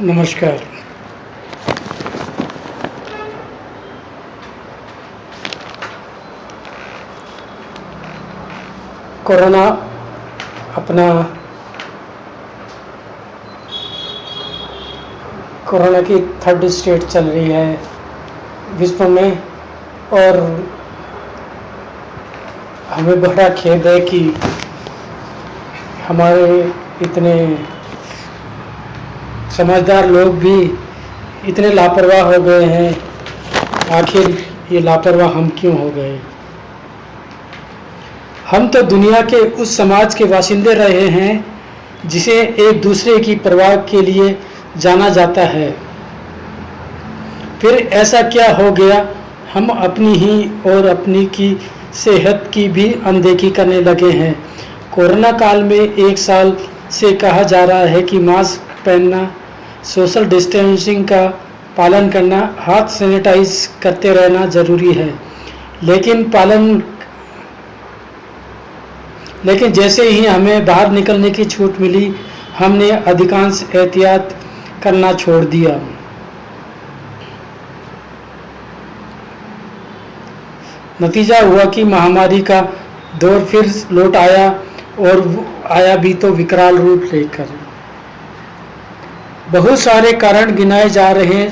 नमस्कार। कोरोना अपना कोरोना की थर्ड स्टेट चल रही है विश्व में, और हमें बड़ा खेद है कि हमारे इतने समझदार लोग भी इतने लापरवाह हो गए हैं। आखिर ये लापरवाह हम क्यों हो गए? हम तो दुनिया के उस समाज के बाशिंदे रहे हैं जिसे एक दूसरे की परवाह के लिए जाना जाता है। फिर ऐसा क्या हो गया हम अपनी ही और अपनी की सेहत की भी अनदेखी करने लगे हैं। कोरोना काल में 1 साल से कहा जा रहा है कि मास्क पहनना, सोशल डिस्टेंसिंग का पालन करना, हाथ सैनिटाइज करते रहना जरूरी है, लेकिन जैसे ही हमें बाहर निकलने की छूट मिली, हमने अधिकांश एहतियात करना छोड़ दिया। नतीजा हुआ कि महामारी का दौर फिर लौट आया, और आया भी तो विकराल रूप लेकर। बहुत सारे कारण गिनाए जा रहे हैं।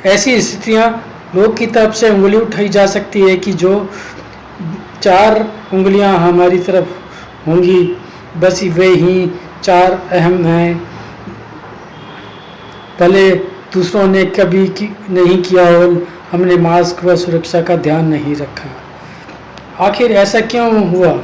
ऐसी स्थितियां लोग की तरफ से उंगली उठाई जा सकती है कि जो 4 उंगलियां हमारी तरफ होंगी, बस वे ही 4 अहम हैं। भले दूसरों ने कभी नहीं किया और हमने मास्क व सुरक्षा का ध्यान नहीं रखा। आखिर ऐसा क्यों हुआ?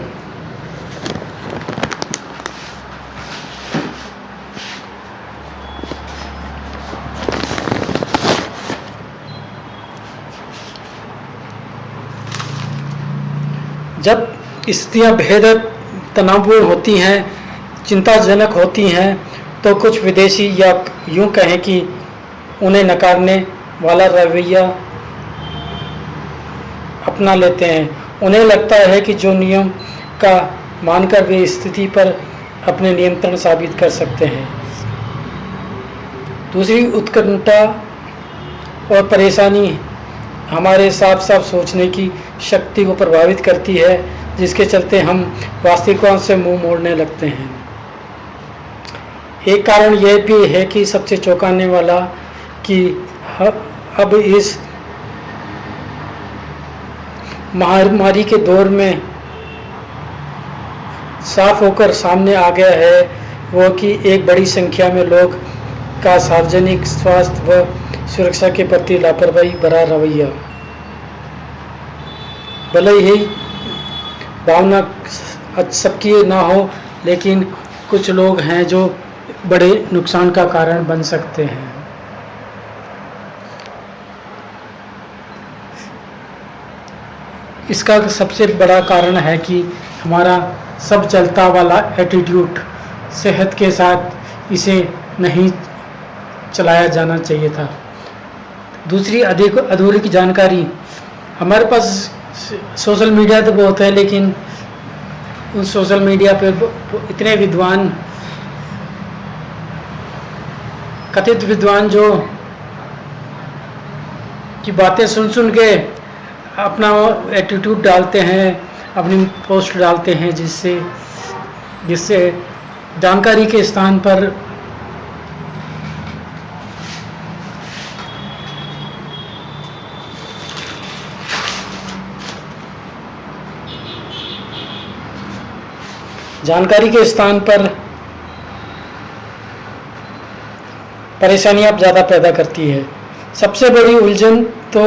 जब स्थितियां बेहद तनावपूर्ण होती हैं, चिंताजनक होती हैं, तो कुछ विदेशी, या यूं कहें कि उन्हें नकारने वाला रवैया अपना लेते हैं। उन्हें लगता है कि जो नियम का मानकर वे स्थिति पर अपने नियंत्रण साबित कर सकते हैं। दूसरी उत्कंठा और परेशानी हमारे साफ साफ सोचने की शक्ति को प्रभावित करती है, जिसके चलते हम वास्तविकता से मुंह मोड़ने लगते हैं। एक कारण यह भी है कि सबसे चौंकाने वाला कि अब इस महामारी के दौर में साफ होकर सामने आ गया है वो कि एक बड़ी संख्या में लोग का सार्वजनिक स्वास्थ्य व सुरक्षा के प्रति लापरवाही भरा रवैया। भले ही भावना सबकी ना हो, लेकिन कुछ लोग हैं जो बड़े नुकसान का कारण बन सकते हैं। इसका सबसे बड़ा कारण है कि हमारा सब चलता वाला एटीट्यूड, सेहत के साथ इसे नहीं चलाया जाना चाहिए था। दूसरी अधिक अधूरी जानकारी, हमारे पास सोशल मीडिया तो बहुत है, लेकिन उस सोशल मीडिया पे इतने विद्वान, कथित विद्वान जो की बातें सुन के अपना एटीट्यूड डालते हैं, अपनी पोस्ट डालते हैं, जिससे जानकारी के स्थान पर परेशानियां ज़्यादा पैदा करती है। सबसे बड़ी उलझन तो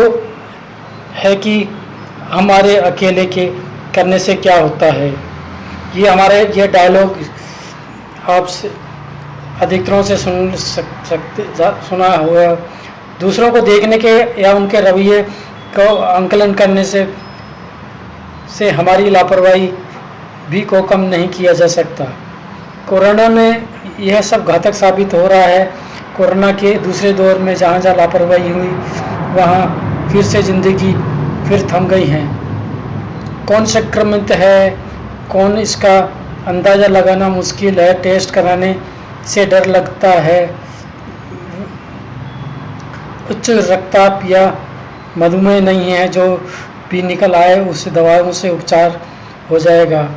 है कि हमारे अकेले के करने से क्या होता है। ये डायलॉग आपसे अधिकतरों से सुना हुआ। दूसरों को देखने के या उनके रवैये को आंकलन करने से हमारी लापरवाही भी को कम नहीं किया जा सकता। कोरोना में यह सब घातक साबित हो रहा है। कोरोना के दूसरे दौर में जहाँ लापरवाही हुई, वहाँ फिर से जिंदगी फिर थम गई है। कौन संक्रमित है, कौन, इसका अंदाज़ा लगाना मुश्किल है। टेस्ट कराने से डर लगता है। उच्च रक्तचाप या मधुमेह नहीं है, जो भी निकल आए उस दवाओं से उपचार हो जाएगा।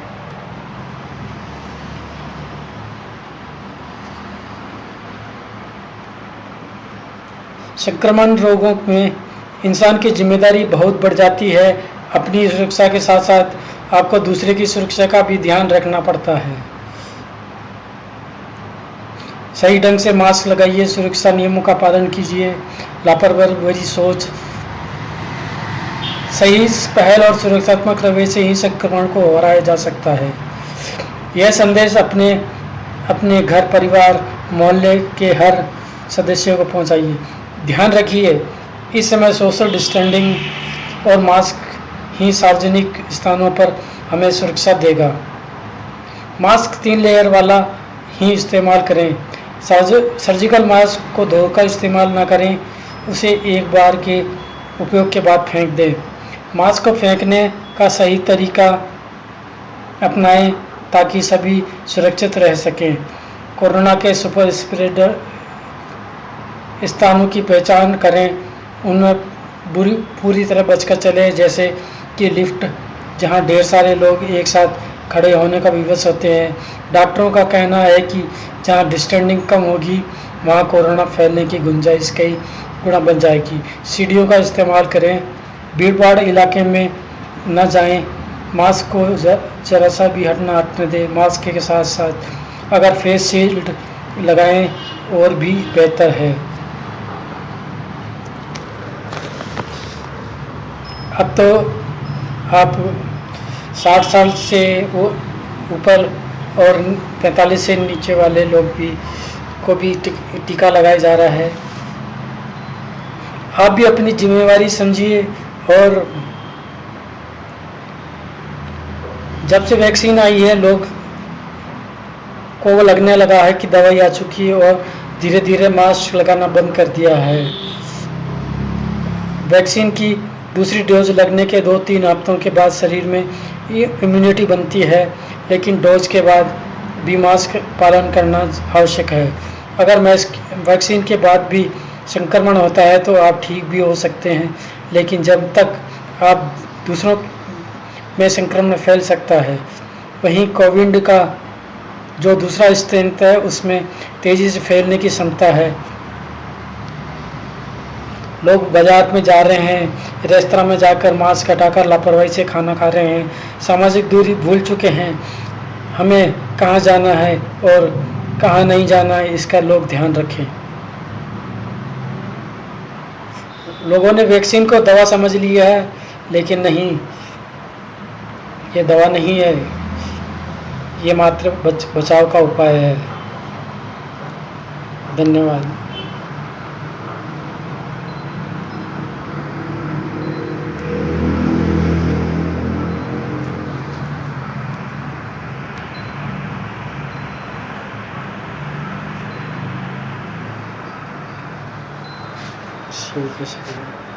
संक्रमण रोगों में इंसान की जिम्मेदारी बहुत बढ़ जाती है। अपनी सुरक्षा के साथ साथ आपको दूसरे की सुरक्षा का भी ध्यान रखना पड़ता है। सही ढंग से मास्क लगाइए, सुरक्षा नियमों का पालन कीजिए। लापरवाही सोच, सही पहल और सुरक्षात्मक रवैये से ही संक्रमण को हराया जा सकता है। यह संदेश अपने अपने घर, परिवार, मोहल्ले के हर सदस्य को पहुंचाइए। ध्यान रखिए, इस समय सोशल डिस्टेंसिंग और मास्क ही सार्वजनिक स्थानों पर हमें सुरक्षा देगा। मास्क 3 लेयर वाला ही इस्तेमाल करें। सर्जिकल मास्क को धोकर इस्तेमाल ना करें, उसे एक बार के उपयोग के बाद फेंक दें। मास्क को फेंकने का सही तरीका अपनाएं ताकि सभी सुरक्षित रह सकें। कोरोना के सुपर स्प्रेडर स्थानों की पहचान करें, उनमें पूरी तरह बचकर चलें, जैसे कि लिफ्ट, जहां ढेर सारे लोग एक साथ खड़े होने का विवश होते हैं। डॉक्टरों का कहना है कि जहां डिस्टेंसिंग कम होगी वहां कोरोना फैलने की गुंजाइश कई गुना बन जाएगी। सीढ़ियों का इस्तेमाल करें, भीड़ भाड़ इलाके में न जाएं। मास्क को जरा सा भी हटने दें। मास्क के साथ साथ अगर फेस शील्ड लगाएं और भी बेहतर है। अब तो आप 60 साल से ऊपर और 45 से नीचे वाले लोग को भी टीका लगाया जा रहा है। आप भी अपनी जिम्मेवारी समझिए। और जब से वैक्सीन आई है, लोग को लगने लगा है कि दवाई आ चुकी है और धीरे धीरे मास्क लगाना बंद कर दिया है। वैक्सीन की दूसरी डोज लगने के 2-3 हफ्तों के बाद शरीर में इम्यूनिटी बनती है, लेकिन डोज के बाद भी मास्क पालन करना आवश्यक है। अगर वैक्सीन के बाद भी संक्रमण होता है तो आप ठीक भी हो सकते हैं, लेकिन जब तक आप दूसरों में संक्रमण फैल सकता है। वहीं कोविड का जो दूसरा स्ट्रेन है उसमें तेज़ी से फैलने की क्षमता है। लोग बाजार में जा रहे हैं, रेस्तरां में जाकर मास्क हटाकर लापरवाही से खाना खा रहे हैं, सामाजिक दूरी भूल चुके हैं। हमें कहाँ जाना है और कहाँ नहीं जाना है, इसका लोग ध्यान रखें। लोगों ने वैक्सीन को दवा समझ लिया है, लेकिन नहीं, ये दवा नहीं है, ये मात्र बचाव का उपाय है। धन्यवाद। ठीक है।